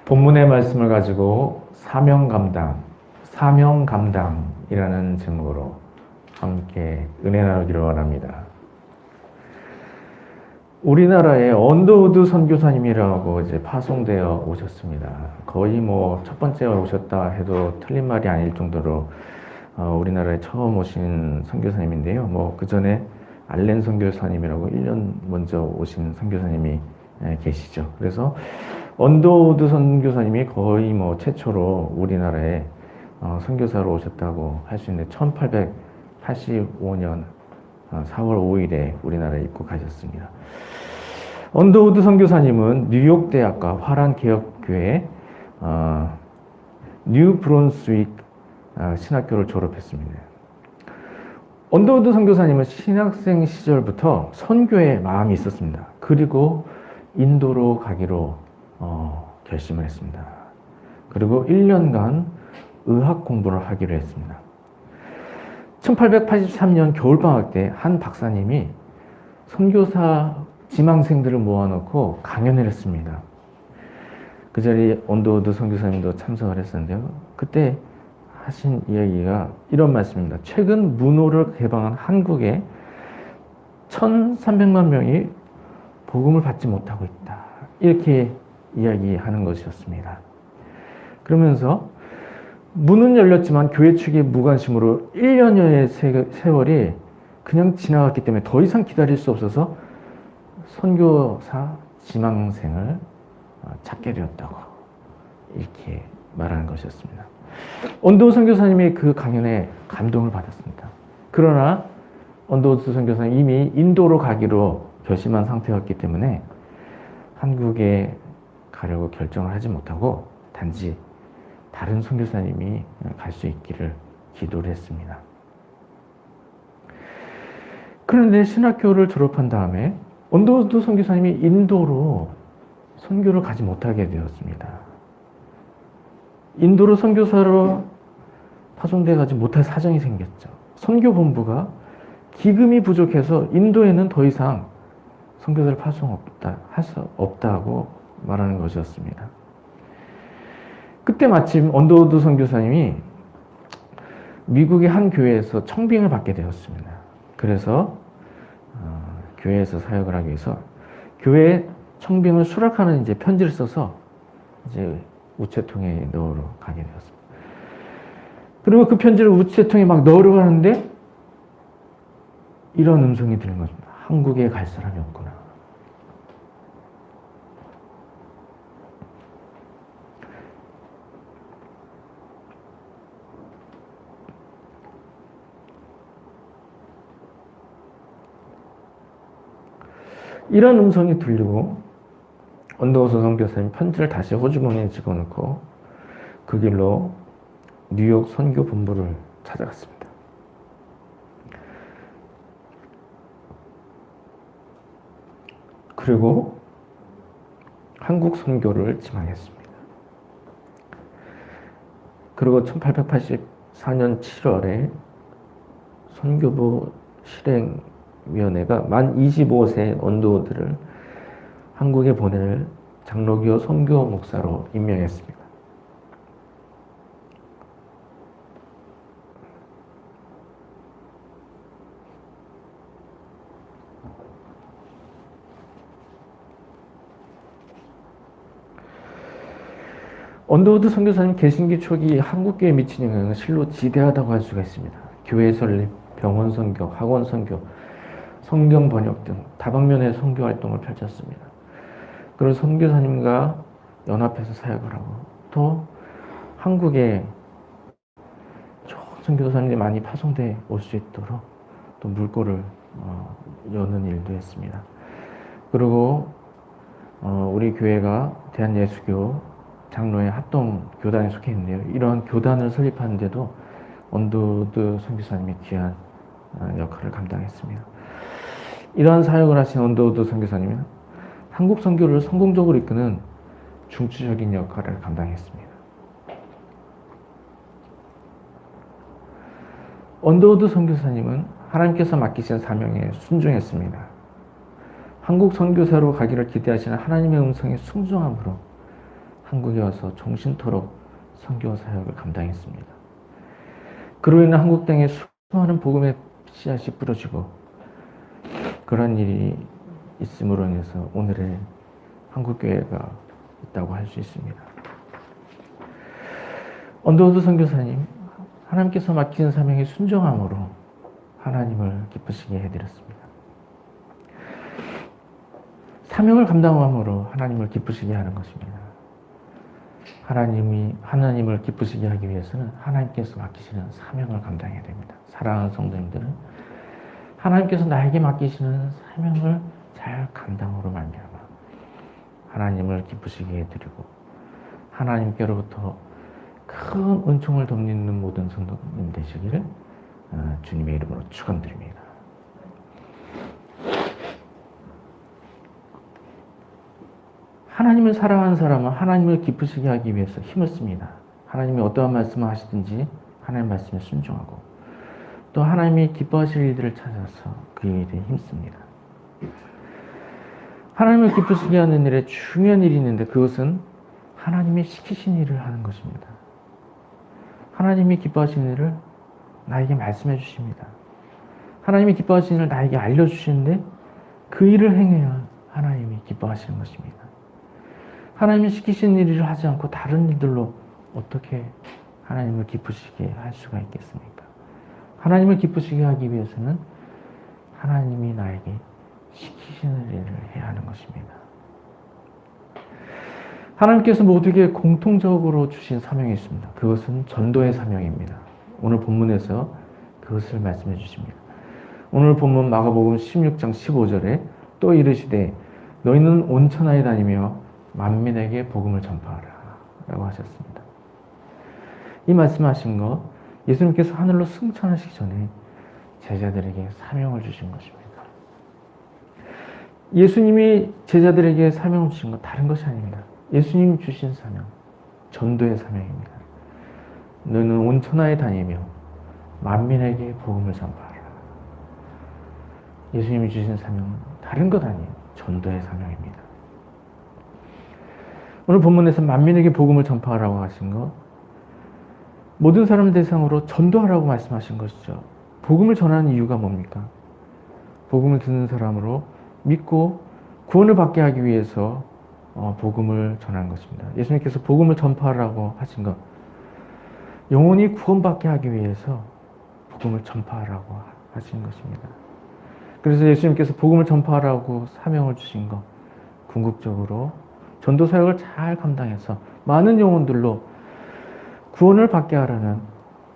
본문의 말씀을 가지고 사명감당이라는 제목으로 함께 은혜 나누기를 원합니다. 우리나라에 언더우드 선교사님이라고 이제 파송되어 오셨습니다. 거의 첫 번째 오셨다 해도 틀린 말이 아닐 정도로 우리나라에 처음 오신 선교사님인데요. 그 전에 알렌 선교사님이라고 1년 먼저 오신 선교사님이 계시죠. 그래서 언더우드 선교사님이 거의 최초로 우리나라에 선교사로 오셨다고 할 수 있는데 1885년 4월 5일에 우리나라에 입국하셨습니다. 언더우드 선교사님은 뉴욕 대학과 화란 개혁교회 뉴 브론스윅 신학교를 졸업했습니다. 언더우드 선교사님은 신학생 시절부터 선교에 마음이 있었습니다. 그리고 인도로 가기로 결심을 했습니다. 그리고 1년간 의학 공부를 하기로 했습니다. 1883년 겨울방학 때 한 박사님이 선교사 지망생들을 모아놓고 강연을 했습니다. 그 자리에 언더우드 선교사님도 참석을 했었는데요. 그때 하신 이야기가 이런 말씀입니다. 최근 문호를 개방한 한국에 1,300만 명이 복음을 받지 못하고 있다. 이렇게 이야기하는 것이었습니다. 그러면서 문은 열렸지만 교회 측의 무관심으로 1년여의 세월이 그냥 지나갔기 때문에 더 이상 기다릴 수 없어서 선교사 지망생을 찾게 되었다고 이렇게 말하는 것이었습니다. 언더우드 선교사님이 그 강연에 감동을 받았습니다. 그러나 언더우드 선교사님 이미 인도로 가기로 결심한 상태였기 때문에 한국에 가려고 결정을 하지 못하고 단지 다른 선교사님이 갈 수 있기를 기도를 했습니다. 그런데 신학교를 졸업한 다음에 언더우드 선교사님이 인도로 선교를 가지 못하게 되었습니다. 인도로 선교사로 파송돼 가지 못할 사정이 생겼죠. 선교본부가 기금이 부족해서 인도에는 더 이상 선교사를 할 수 없다고 말하는 것이었습니다. 그때 마침 언더우드 선교사님이 미국의 한 교회에서 청빙을 받게 되었습니다. 그래서 교회에서 사역을 하기 위해서 교회 청빙을 수락하는 편지를 써서 우체통에 넣으러 가게 되었습니다. 그리고 그 편지를 우체통에 막 넣으러 가는데 이런 음성이 들린 것입니다. 한국에 갈 사람이 없구나. 이런 음성이 들리고 언더우드 선교사님 편지를 다시 호주머니에 집어넣고 그 길로 뉴욕 선교본부를 찾아갔습니다. 그리고 한국 선교를 지망했습니다. 그리고 1884년 7월에 선교부 실행위원회가 만 25세 언더우드를 한국에 보낼 장로교 선교 목사로 임명했습니다. 언더우드 선교사님 개신기 초기 한국교회에 미친 영향은 실로 지대하다고 할 수가 있습니다. 교회 설립, 병원 선교, 학원 선교, 성경 번역 등 다방면의 선교 활동을 펼쳤습니다. 그리고 선교사님과 연합해서 사역을 하고 또 한국에 좋은 선교사님들이 많이 파송돼 올 수 있도록 또 물꼬를 여는 일도 했습니다. 그리고 우리 교회가 대한예수교 장로의 합동 교단에 속해 있는데요. 이러한 교단을 설립하는데도 언더우드 선교사님이 귀한 역할을 감당했습니다. 이러한 사역을 하신 언더우드 선교사님은 한국 선교를 성공적으로 이끄는 중추적인 역할을 감당했습니다. 언더우드 선교사님은 하나님께서 맡기신 사명에 순종했습니다. 한국 선교사로 가기를 기대하시는 하나님의 음성에 순종함으로 한국에 와서 종신토록 선교 사역을 감당했습니다. 그로 인해 한국 땅에 수많은 복음의 씨앗이 뿌려지고 그런 일이 있음으로 인해서 오늘의 한국교회가 있다고 할 수 있습니다. 언더우드 선교사님, 하나님께서 맡기신 사명에 순종함으로 하나님을 기쁘시게 해드렸습니다. 사명을 감당함으로 하나님을 기쁘시게 하는 것입니다. 하나님을 기쁘시게 하기 위해서는 하나님께서 맡기시는 사명을 감당해야 됩니다. 사랑하는 성도님들은 하나님께서 나에게 맡기시는 사명을 잘 감당으로 말미암아 하나님을 기쁘시게 해드리고 하나님께로부터 큰 은총을 덧입는 모든 성도님 되시기를 주님의 이름으로 축원드립니다. 하나님을 사랑하는 사람은 하나님을 기쁘시게 하기 위해서 힘을 씁니다. 하나님이 어떠한 말씀을 하시든지 하나님 말씀에 순종하고 또 하나님이 기뻐하실 일들을 찾아서 그 일에 힘씁니다. 하나님을 기쁘시게 하는 일에 중요한 일이 있는데 그것은 하나님이 시키신 일을 하는 것입니다. 하나님이 기뻐하시는 일을 나에게 말씀해 주십니다. 하나님이 기뻐하시는 일을 나에게 알려주시는데 그 일을 행해야 하나님이 기뻐하시는 것입니다. 하나님이 시키신 일을 하지 않고 다른 일들로 어떻게 하나님을 기쁘시게 할 수가 있겠습니까? 하나님을 기쁘시게 하기 위해서는 하나님이 나에게 시키시는 일을 해야 하는 것입니다. 하나님께서 모두에게 공통적으로 주신 사명이 있습니다. 그것은 전도의 사명입니다. 오늘 본문에서 그것을 말씀해 주십니다. 오늘 본문 마가복음 16장 15절에 또 이르시되 너희는 온 천하에 다니며 만민에게 복음을 전파하라 라고 하셨습니다. 이 말씀하신 것 예수님께서 하늘로 승천하시기 전에 제자들에게 사명을 주신 것입니다. 예수님이 제자들에게 사명을 주신 것 다른 것이 아닙니다. 예수님이 주신 사명, 전도의 사명입니다. 너는 온 천하에 다니며 만민에게 복음을 전파하라. 예수님이 주신 사명은 다른 것 아니에요. 전도의 사명입니다. 오늘 본문에서 만민에게 복음을 전파하라고 하신 것, 모든 사람 대상으로 전도하라고 말씀하신 것이죠. 복음을 전하는 이유가 뭡니까? 복음을 듣는 사람으로 믿고 구원을 받게 하기 위해서 복음을 전하는 것입니다. 예수님께서 복음을 전파하라고 하신 것, 영혼이 구원받게 하기 위해서 복음을 전파하라고 하신 것입니다. 그래서 예수님께서 복음을 전파하라고 사명을 주신 것, 궁극적으로 전도 사역을 잘 감당해서 많은 영혼들로 구원을 받게 하라는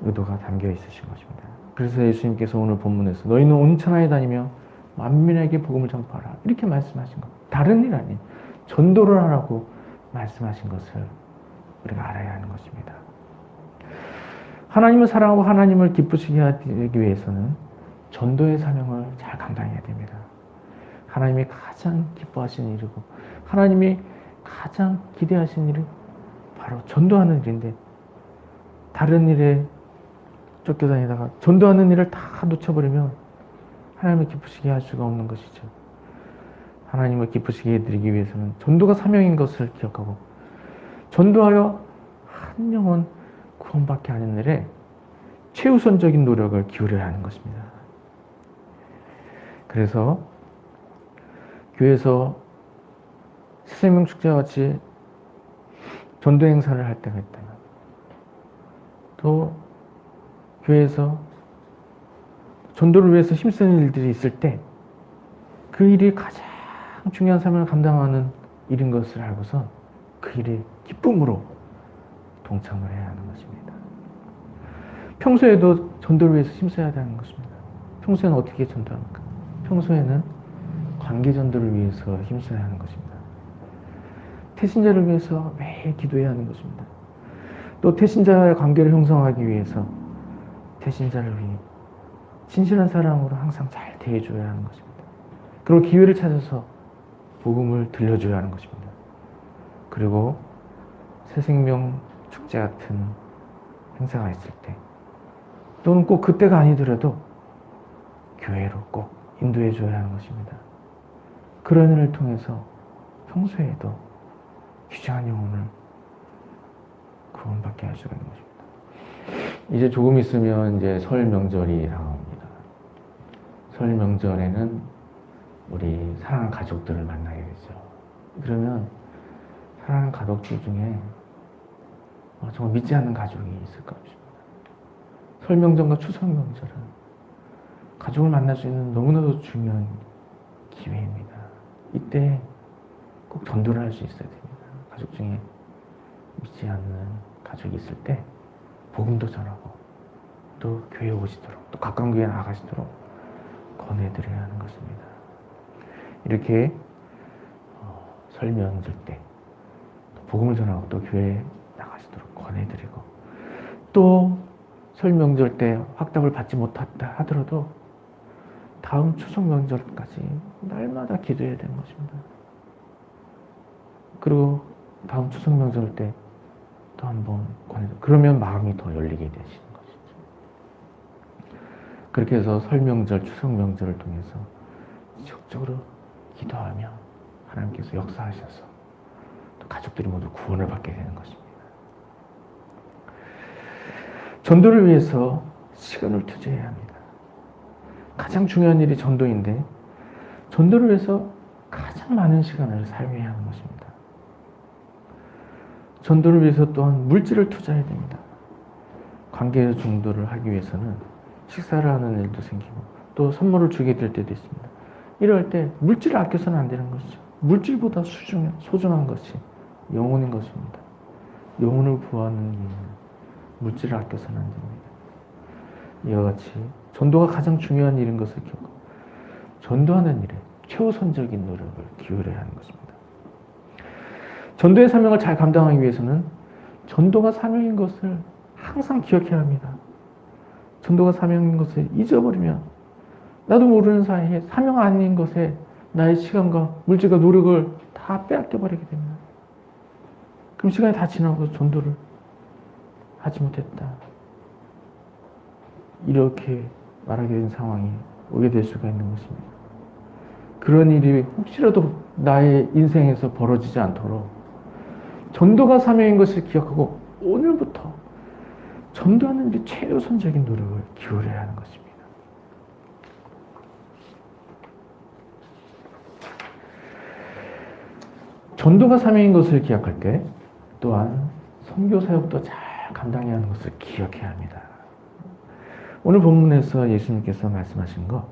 의도가 담겨 있으신 것입니다. 그래서 예수님께서 오늘 본문에서 너희는 온 천하에 다니며 만민에게 복음을 전파하라 이렇게 말씀하신 것, 다른 일 아닌 전도를 하라고 말씀하신 것을 우리가 알아야 하는 것입니다. 하나님을 사랑하고 하나님을 기쁘시게 하기 위해서는 전도의 사명을 잘 감당해야 됩니다. 하나님이 가장 기뻐하시는 일이고 하나님이 가장 기대하시는 일이 바로 전도하는 일인데 다른 일에 쫓겨다니다가 전도하는 일을 다 놓쳐버리면 하나님을 기쁘시게 할 수가 없는 것이죠. 하나님을 기쁘시게 해드리기 위해서는 전도가 사명인 것을 기억하고 전도하여 한 영혼 구원받게 하는 일에 최우선적인 노력을 기울여야 하는 것입니다. 그래서 교회에서 새생명 축제와 같이 전도 행사를 할 때가 있다면 또 교회에서 전도를 위해서 힘쓰는 일들이 있을 때 그 일이 가장 중요한 사명을 감당하는 일인 것을 알고서 그 일에 기쁨으로 동참을 해야 하는 것입니다. 평소에도 전도를 위해서 힘써야 하는 것입니다. 평소에는 어떻게 전도합니까? 평소에는 관계 전도를 위해서 힘써야 하는 것입니다. 태신자를 위해서 매일 기도해야 하는 것입니다. 또 태신자와의 관계를 형성하기 위해서 태신자를 위해 진실한 사랑으로 항상 잘 대해줘야 하는 것입니다. 그리고 기회를 찾아서 복음을 들려줘야 하는 것입니다. 그리고 새생명 축제 같은 행사가 있을 때 또는 꼭 그때가 아니더라도 교회로 꼭 인도해줘야 하는 것입니다. 그런 일을 통해서 평소에도 귀중한 영혼을 구원받게 할 수가 있는 것입니다. 이제 조금 있으면 이제 설 명절이 다가옵니다. 설 명절에는 우리 사랑하는 가족들을 만나게 되죠. 그러면 사랑하는 가족들 중에 정말 믿지 않는 가족이 있을까 싶습니다. 설 명절과 추석 명절은 가족을 만날 수 있는 너무나도 중요한 기회입니다. 이때 꼭 전도를 할 수 있어야 됩니다. 가족 중에 믿지 않는 가족이 있을 때 복음도 전하고 또 교회에 오시도록 또 가까운 교회에 나가시도록 권해드려야 하는 것입니다. 이렇게 설 명절 때 복음을 전하고 또 교회에 나가시도록 권해드리고 또 설 명절 때 확답을 받지 못했다 하더라도 다음 추석 명절까지 날마다 기도해야 되는 것입니다. 그리고 다음 추석 명절 때 또 한번 권해드리고 그러면 마음이 더 열리게 되시는 것이죠. 그렇게 해서 설 명절, 추석 명절을 통해서 지속적으로 기도하며 하나님께서 역사하셔서 또 가족들이 모두 구원을 받게 되는 것입니다. 전도를 위해서 시간을 투자해야 합니다. 가장 중요한 일이 전도인데 전도를 위해서 가장 많은 시간을 사용해야 하는 것입니다. 전도를 위해서 또한 물질을 투자해야 됩니다. 관계 정도를 하기 위해서는 식사를 하는 일도 생기고 또 선물을 주게 될 때도 있습니다. 이럴 때 물질을 아껴서는 안 되는 것이죠. 물질보다 소중한 것이 영혼인 것입니다. 영혼을 구하는 일은 물질을 아껴서는 안 됩니다. 이와 같이 전도가 가장 중요한 일인 것을 기억하고 전도하는 일에 최우선적인 노력을 기울여야 하는 것입니다. 전도의 사명을 잘 감당하기 위해서는 전도가 사명인 것을 항상 기억해야 합니다. 전도가 사명인 것을 잊어버리면 나도 모르는 사이에 사명 아닌 것에 나의 시간과 물질과 노력을 다 빼앗겨버리게 됩니다. 그럼 시간이 다 지나고 전도를 하지 못했다. 이렇게 말하게 된 상황이 오게 될 수가 있는 것입니다. 그런 일이 혹시라도 나의 인생에서 벌어지지 않도록 전도가 사명인 것을 기억하고 오늘부터 전도하는 데 최우선적인 노력을 기울여야 하는 것입니다. 전도가 사명인 것을 기억할 때 또한 선교 사역도 잘 감당해야 하는 것을 기억해야 합니다. 오늘 본문에서 예수님께서 말씀하신 것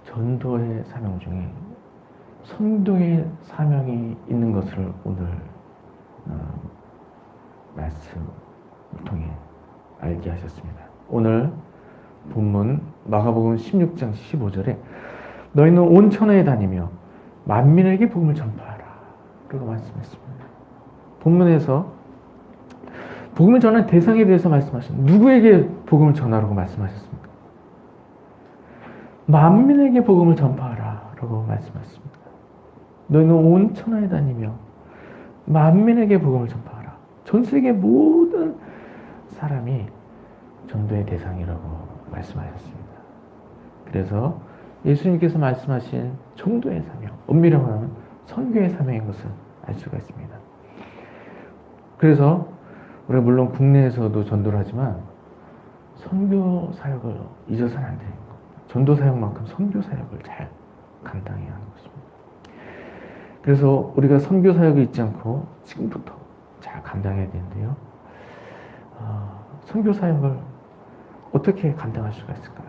전도의 사명 중에 선도의 사명이 있는 것을 오늘 말씀을 통해 알게 하셨습니다. 오늘 본문 마가복음 16장 15절에 너희는 온 천하에 다니며 만민에게 복음을 전파하라 라고 말씀했습니다. 본문에서 복음을 전하는 대상에 대해서 말씀하셨습니다. 누구에게 복음을 전하라고 말씀하셨습니까? 만민에게 복음을 전파하라 라고 말씀하셨습니다. 너희는 온 천하에 다니며 만민에게 복음을 전파하라. 전 세계 모든 사람이 전도의 대상이라고 말씀하셨습니다. 그래서 예수님께서 말씀하신 전도의 사명, 엄밀히 말하면 선교의 사명인 것을 알 수가 있습니다. 그래서 우리가 물론 국내에서도 전도를 하지만 선교 사역을 잊어서는 안 되는 겁니다. 전도 사역만큼 선교 사역을 잘 감당해야 하는 것입니다. 그래서 우리가 선교 사역을 잊지 않고 지금부터 잘 감당해야 되는데요. 선교 사역을 어떻게 감당할 수가 있을까요?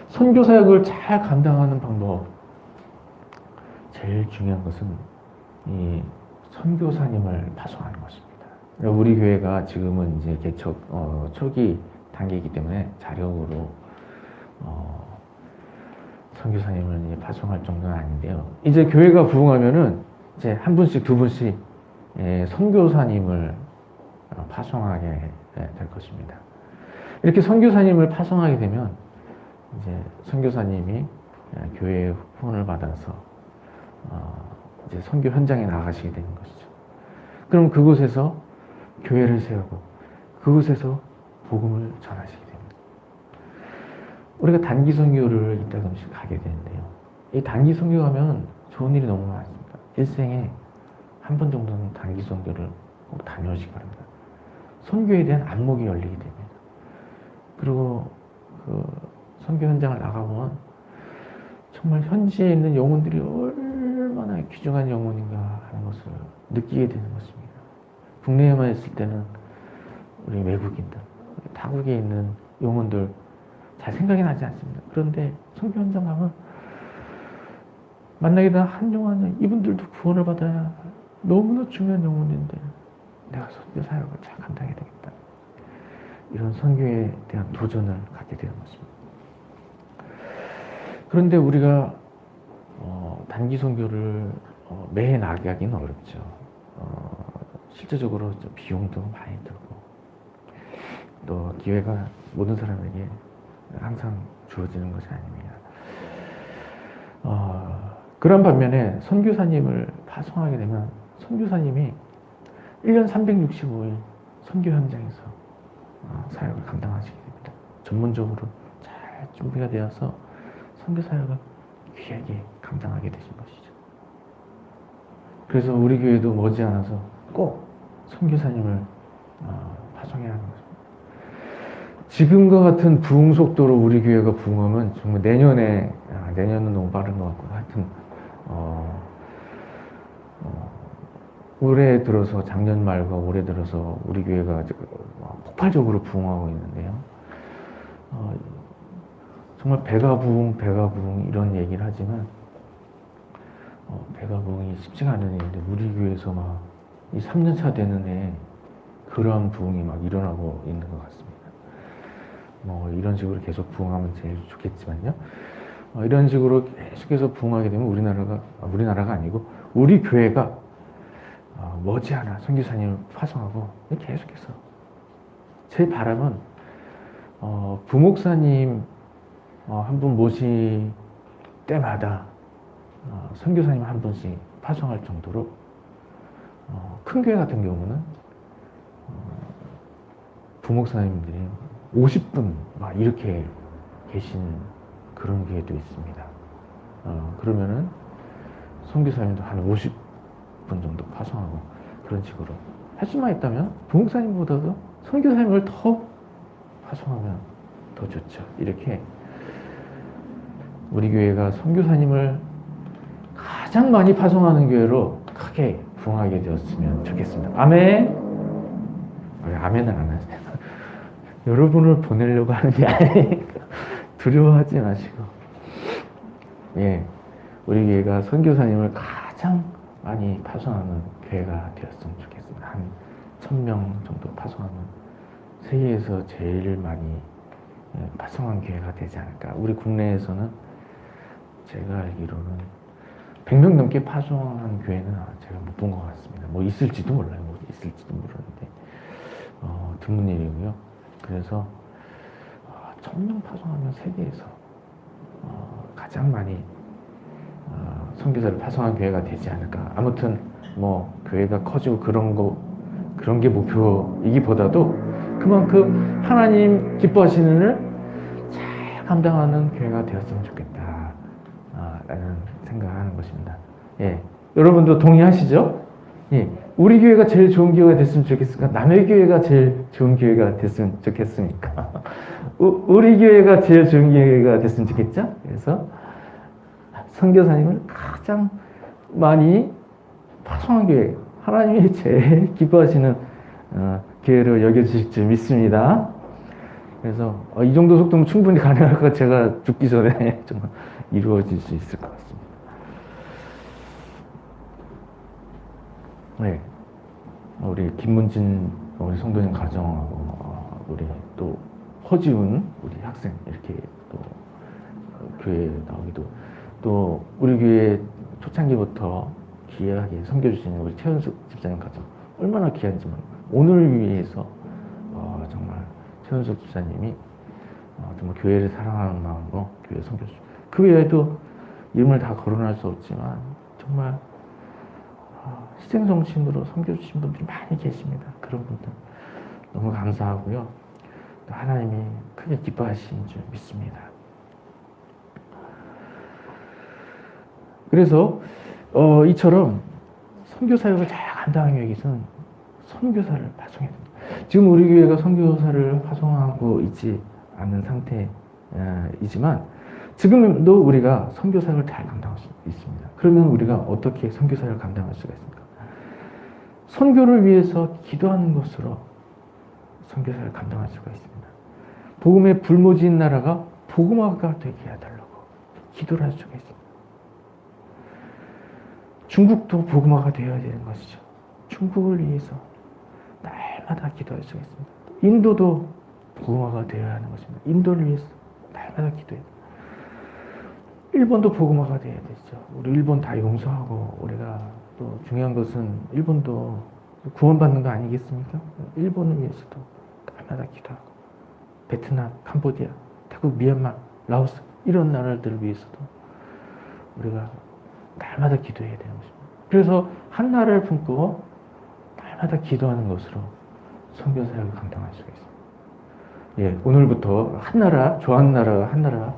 선교 사역을 잘 감당하는 방법, 제일 중요한 것은 이 선교사님을 파송하는 것입니다. 우리 교회가 지금은 이제 개척 초기 단계이기 때문에 자력으로 선교사님을 이제 파송할 정도는 아닌데요. 이제 교회가 부흥하면은 이제 한 분씩 두 분씩 선교사님을 파송하게 될 것입니다. 이렇게 선교사님을 파송하게 되면 이제 선교사님이 교회의 후원을 받아서 이제 선교 현장에 나가시게 되는 것이죠. 그럼 그곳에서 교회를 세우고 그곳에서 복음을 전하시게 됩니다. 우리가 단기 선교를 이따금씩 가게 되는데요. 이 단기 선교 가면 좋은 일이 너무 많습니다. 일생에 한 번 정도는 단기 선교를 꼭 다녀오시기 바랍니다. 선교에 대한 안목이 열리게 됩니다. 그리고 그 선교 현장을 나가보면 정말 현지에 있는 영혼들이 얼마나 귀중한 영혼인가 하는 것을 느끼게 되는 것입니다. 국내에만 있을 때는 우리 외국인들, 타국에 있는 영혼들 잘 생각이 나지 않습니다. 그런데 선교 현장 가면 만나게 된 한 영혼, 이분들도 구원을 받아야 너무나 중요한 영혼인데 내가 선교 사역을 잘 감당해야 되겠다. 이런 선교에 대한 도전을 갖게 되는 것입니다. 그런데 우리가 단기 선교를 매해 나가기는 어렵죠. 실제적으로 비용도 많이 들고 또 기회가 모든 사람에게 항상 주어지는 것이 아닙니다. 그런 반면에 선교사님을 파송하게 되면 선교사님이 1년 365일 선교 현장에서 사역을 감당하시게 됩니다. 전문적으로 잘 준비가 되어서 선교 사역을 귀하게 감당하게 되신 것이죠. 그래서 우리 교회도 머지않아서 꼭 선교사님을 파송해야 하는 것입니다. 지금과 같은 부흥 속도로 우리 교회가 부흥하면 정말 내년은 너무 빠른 것 같고 하여튼 올해 들어서 작년 말과 올해 들어서 우리 교회가 폭발적으로 부흥하고 있는데요. 정말 배가 부흥 이런 얘기를 하지만 배가 부흥이 쉽지가 않은 일인데 우리 교회에서 막 이 3년차 되는 해에 그러한 부흥이 막 일어나고 있는 것 같습니다. 이런 식으로 계속 부흥하면 제일 좋겠지만요. 이런 식으로 계속해서 부흥하게 되면 우리나라가 아니고 우리 교회가 머지않아 선교사님을 파송하고 계속해서 제 바람은 부목사님 한 분 모실 때마다 선교사님 한 분씩 파송할 정도로 큰 교회 같은 경우는 부목사님들이 50분 막 이렇게 계신 그런 교회도 있습니다. 그러면은 선교사님도 한 50분 정도 파송하고 그런 식으로 할 수만 있다면 부목사님보다도 선교사님을 더 파송하면 더 좋죠. 이렇게 우리 교회가 선교사님을 가장 많이 파송하는 교회로 크게 부흥하게 되었으면 좋겠습니다. 아멘. 아멘을 안 하세요. 여러분을 보내려고 하는 게 아니니까 두려워하지 마시고, 우리 교회가 선교사님을 가장 많이 파송하는 교회가 되었으면 좋겠습니다. 한 1000명 정도 파송하는 세계에서 제일 많이 파송한 교회가 되지 않을까. 우리 국내에서는 제가 알기로는 100명 넘게 파송한 교회는 제가 못 본 것 같습니다. 있을지도 몰라요. 있을지도 모르는데 드문 일이고요. 그래서 1000명 파송하면 세계에서 가장 많이 선교사를 파송한 교회가 되지 않을까. 아무튼 교회가 커지고 그런 게 목표이기보다도 그만큼 하나님 기뻐하시는 일을 잘 감당하는 교회가 되었으면 좋겠다 라는 생각을 하는 것입니다. 여러분도 동의하시죠? 우리 교회가 제일 좋은 교회가 됐으면 좋겠습니까? 남의 교회가 제일 좋은 교회가 됐으면 좋겠습니까? 우리 교회가 제일 좋은 교회가 됐으면 좋겠죠? 그래서 선교사님을 가장 많이 파송한 교회, 하나님이 제일 기뻐하시는 교회로 여겨주실 줄 믿습니다. 그래서 이 정도 속도면 충분히 가능할 것 제가 죽기 전에 정말 이루어질 수 있을 것 같습니다. 우리 김문진 우리 성도님 가정하고 우리 또 허지훈 우리 학생 이렇게 또 교회에 나오기도 또 우리 교회 초창기부터 귀하게 섬겨주시는 우리 최현숙 집사님 가정 얼마나 귀한지 오늘 위해서 정말 최현숙 집사님이 정말 교회를 사랑하는 마음으로 교회 섬겨주시고 그 외에도 이름을 다 거론할 수 없지만 정말 희생정신으로 섬겨주신 분들이 많이 계십니다. 그런 분들 너무 감사하고요. 또 하나님이 크게 기뻐하시는 줄 믿습니다. 그래서 이처럼 선교 사역을 잘 감당하기 위해서는 선교사를 파송해야 됩니다. 지금 우리 교회가 선교사를 파송하고 있지 않은 상태이지만 지금도 우리가 선교 사역을 잘 감당할 수 있습니다. 그러면 우리가 어떻게 선교 사역을 감당할 수가 있습니까? 선교를 위해서 기도하는 것으로 선교 사역을 감당할 수가 있습니다. 복음의 불모지인 나라가 복음화가 되게 해달라고 기도를 할 수가 있습니다. 중국도 복음화가 되어야 되는 것이죠. 중국을 위해서 날마다 기도할 수가 있습니다. 인도도 복음화가 되어야 하는 것입니다. 인도를 위해서 날마다 기도해야 됩니다. 일본도 복음화가 되어야 되죠. 우리 일본 다 용서하고 우리가 또 중요한 것은 일본도 구원받는 거 아니겠습니까? 일본을 위해서도 날마다 기도하고 베트남, 캄보디아, 태국, 미얀마, 라오스 이런 나라들을 위해서도 우리가 날마다 기도해야 되는 것입니다. 그래서 한 나라를 품고 날마다 기도하는 것으로 선교 사역을 감당할 수가 있습니다. 예, 오늘부터 한 나라, 좋아하는 나라가 한 나라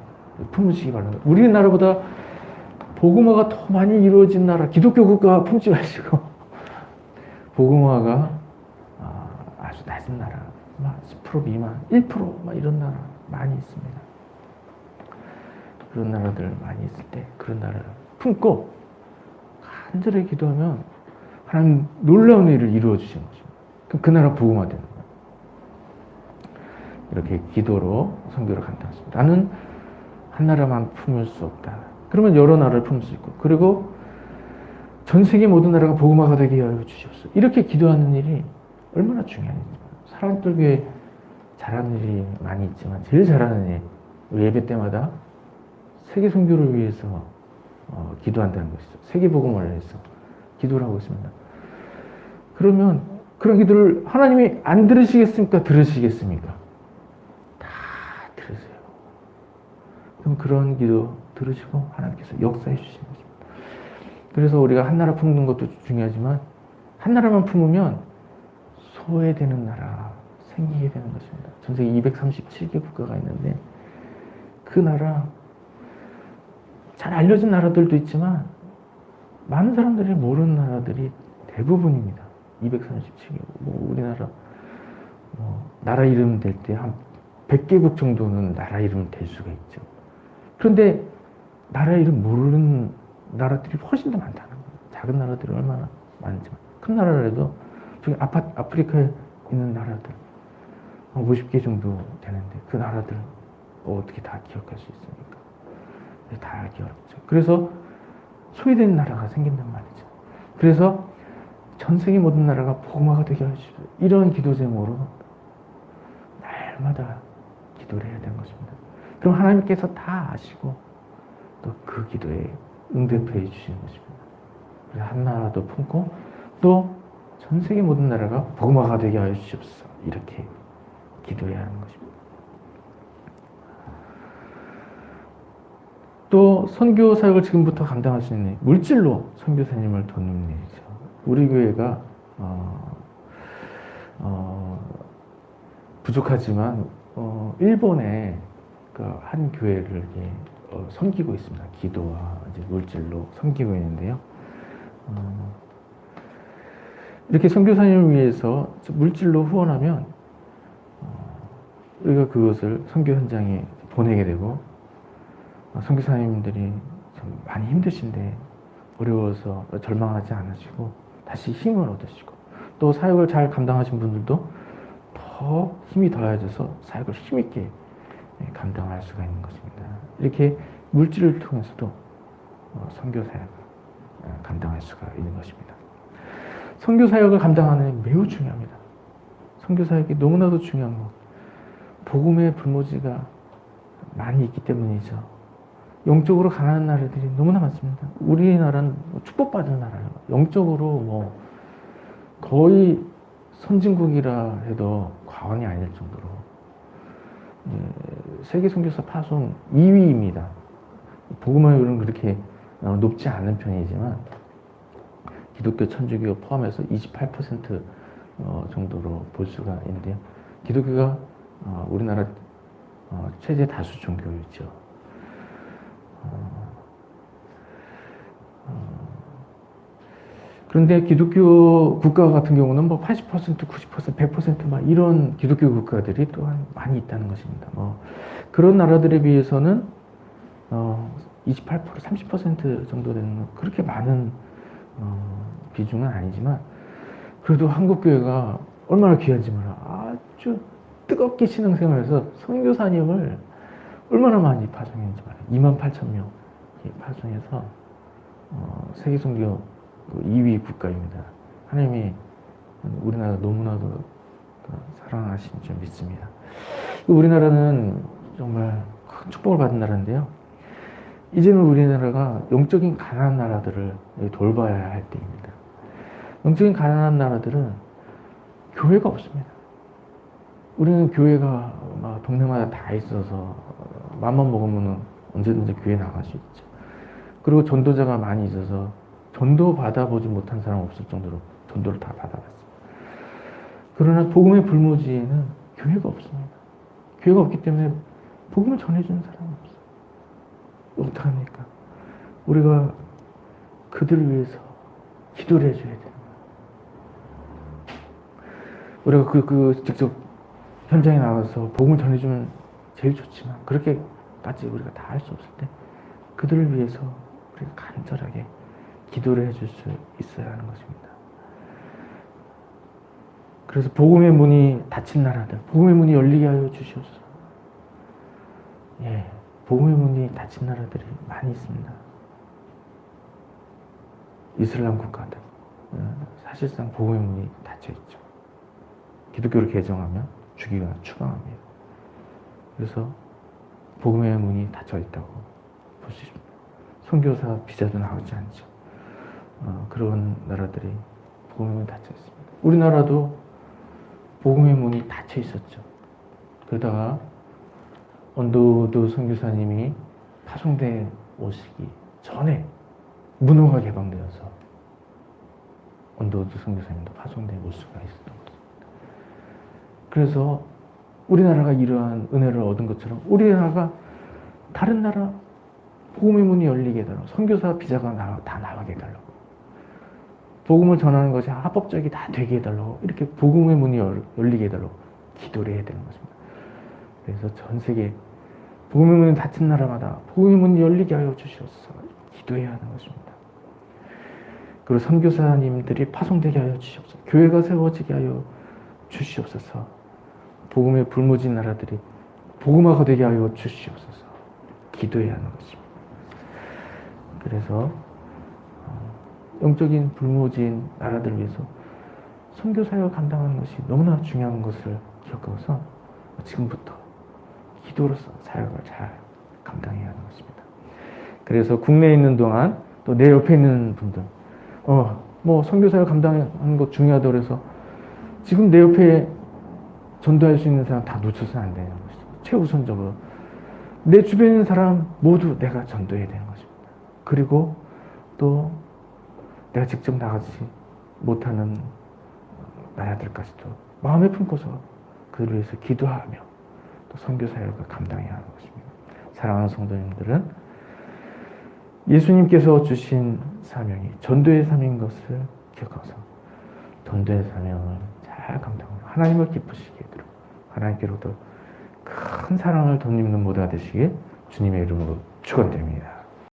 품으시기 바랍니다. 우리나라보다 복음화가 더 많이 이루어진 나라, 기독교 국가 품지 마시고 복음화가 아주 낮은 나라, 10% 미만, 1% 이런 나라 많이 있습니다. 그런 나라들 많이 있을 때 그런 나라를 품고 간절히 기도하면 하나님 놀라운 일을 이루어 주시는 것입니다. 그럼 그 나라 복음화되는 거예요. 이렇게 기도로 선교를 감당했습니다. 나는 한 나라만 품을 수 없다. 그러면 여러 나라를 품을 수 있고, 그리고 전 세계 모든 나라가 복음화가 되게 하여 주시옵소서. 이렇게 기도하는 일이 얼마나 중요한지. 사랑들 교회 잘하는 일이 많이 있지만 제일 잘하는 일, 예배 때마다 세계 선교를 위해서 기도한다는 것이죠. 세계 복음화를 위해서 기도를 하고 있습니다. 그러면 그런 기도를 하나님이 안 들으시겠습니까? 들으시겠습니까? 다 들으세요. 그럼 그런 기도 들으시고 하나님께서 역사해 주시는 것입니다. 그래서 우리가 한 나라 품는 것도 중요하지만 한 나라만 품으면 소외되는 나라 생기게 되는 것입니다. 전 세계 237개 국가가 있는데 그 나라 잘 알려진 나라들도 있지만 많은 사람들이 모르는 나라들이 대부분입니다. 237개. 우리나라 나라 이름 될 때 한 100개국 정도는 나라 이름 될 수가 있죠. 그런데 나라 이름 모르는 나라들이 훨씬 더 많다는 거예요. 작은 나라들이 얼마나 많은지만. 큰 나라라도 저기 아프리카에 있는 나라들 50개 정도 되는데 그 나라들 어떻게 다 기억할 수 있습니까? 다 알기 어렵죠. 그래서 소외된 나라가 생긴단 말이죠. 그래서 전 세계 모든 나라가 복음화가 되게 하시고 이런 기도 제목으로 날마다 기도를 해야 되는 것입니다. 그럼 하나님께서 다 아시고 또 그 기도에 응답해 주시는 것입니다. 그래서 한 나라도 품고 또 전 세계 모든 나라가 복음화가 되게 하여 주시옵소서. 이렇게 기도해야 하는 것입니다. 또 선교 사역을 지금부터 감당할 수 있는 물질로 선교사님을 돕는 일이죠. 우리 교회가 부족하지만 일본의 그 한 교회를 이렇게 섬기고 있습니다. 기도와 이제 물질로 섬기고 있는데요. 이렇게 선교사님을 위해서 물질로 후원하면 우리가 그것을 선교 현장에 보내게 되고 선교사님들이 좀 많이 힘드신데 어려워서 절망하지 않으시고 다시 힘을 얻으시고 또 사역을 잘 감당하신 분들도 더 힘이 더해져서 사역을 힘있게 감당할 수가 있는 것입니다. 이렇게 물질을 통해서도 선교 사역을 감당할 수가 있는 것입니다. 선교 사역을 감당하는 게 매우 중요합니다. 선교 사역이 너무나도 중요한 것. 복음의 불모지가 많이 있기 때문이죠. 영적으로 가난한 나라들이 너무나 많습니다. 우리나라는 축복받은 나라예요. 영적으로 거의 선진국이라 해도 과언이 아닐 정도로 세계 선교사 파송 2위입니다. 복음화율은 그렇게 높지 않은 편이지만 기독교 천주교 포함해서 28% 정도로 볼 수가 있는데요. 기독교가 우리나라 최대 다수 종교이죠. 그런데 기독교 국가 같은 경우는 뭐 80%, 90%, 100%막 이런 기독교 국가들이 또한 많이 있다는 것입니다. 뭐 그런 나라들에 비해서는 28%, 30% 정도 되는 그렇게 많은 비중은 아니지만 그래도 한국 교회가 얼마나 귀한지 몰라. 아주 뜨겁게 신앙생활에서 선교사님을 얼마나 많이 파송했는지 말이에요. 28,000명 파송해서 세계 선교 2위 국가입니다. 하나님이 우리나라 너무나도 사랑하신 줄 믿습니다. 우리나라는 정말 큰 축복을 받은 나라인데요. 이제는 우리나라가 영적인 가난한 나라들을 돌봐야 할 때입니다. 영적인 가난한 나라들은 교회가 없습니다. 우리는 교회가 막 동네마다 다 있어서 맘만 먹으면 언제든지 교회 나갈 수 있죠. 그리고 전도자가 많이 있어서 전도 받아보지 못한 사람 없을 정도로 전도를 다 받아봤어요. 그러나 복음의 불모지에는 교회가 없습니다. 교회가 없기 때문에 복음을 전해주는 사람이 없어요. 어떡합니까? 우리가 그들을 위해서 기도를 해줘야 되는 거예요. 우리가 직접 현장에 나가서 복음을 전해주면 제일 좋지만 그렇게까지 우리가 다 할 수 없을 때 그들을 위해서 우리가 간절하게 기도를 해줄 수 있어야 하는 것입니다. 그래서 복음의 문이 닫힌 나라들, 복음의 문이 열리게 하여 주시옵소서. 예, 복음의 문이 닫힌 나라들이 많이 있습니다. 이슬람 국가들, 사실상 복음의 문이 닫혀 있죠. 기독교를 개정하면 죽이거나 추방합니다. 그래서 복음의 문이 닫혀 있다고 볼 수 있습니다. 선교사 비자도 나오지 않죠. 그런 나라들이 복음의 문이 닫혀 있습니다. 우리나라도 복음의 문이 닫혀 있었죠. 그러다가 언더우드 선교사님이 파송돼 오시기 전에 문호가 개방되어서 언더우드 선교사님도 파송돼 올 수가 있었던 것입니다. 그래서 우리나라가 이러한 은혜를 얻은 것처럼 우리나라가 다른 나라 복음의 문이 열리게 해달라고, 선교사 비자가 다 나가게 해달라고, 복음을 전하는 것이 합법적이 다 되게 해달라고, 이렇게 복음의 문이 열리게 해달라고 기도를 해야 되는 것입니다. 그래서 전 세계 복음의 문이 닫힌 나라마다 복음의 문이 열리게 하여 주시옵소서 기도해야 하는 것입니다. 그리고 선교사님들이 파송되게 하여 주시옵소서, 교회가 세워지게 하여 주시옵소서, 복음의 불모진 나라들이 복음화가 되게 하여 주시옵소서 기도해야 하는 것입니다. 그래서 영적인 불모진 나라들을 위해서 선교 사역을 감당하는 것이 너무나 중요한 것을 기억하고서 지금부터 기도로서 사역을 잘 감당해야 하는 것입니다. 그래서 국내에 있는 동안 또 내 옆에 있는 분들, 뭐 선교 사역 감당하는 것 중요하다고 해서 지금 내 옆에 전도할 수 있는 사람 다 놓쳐서는 안 되는 것이죠. 최우선적으로 내 주변에 있는 사람 모두 내가 전도해야 되는 것입니다. 그리고 또 내가 직접 나가지 못하는 나라들까지도 마음에 품고서 그들을 위해서 기도하며 또 선교 사역을 감당해야 하는 것입니다. 사랑하는 성도님들은 예수님께서 주신 사명이 전도의 사명인 것을 기억하고서 전도의 사명을 잘 감당하고 하나님을 기쁘시게 해드리고 하나님께로부터 큰 사랑을 덧입는 모두가 되시길 주님의 이름으로 축원드립니다.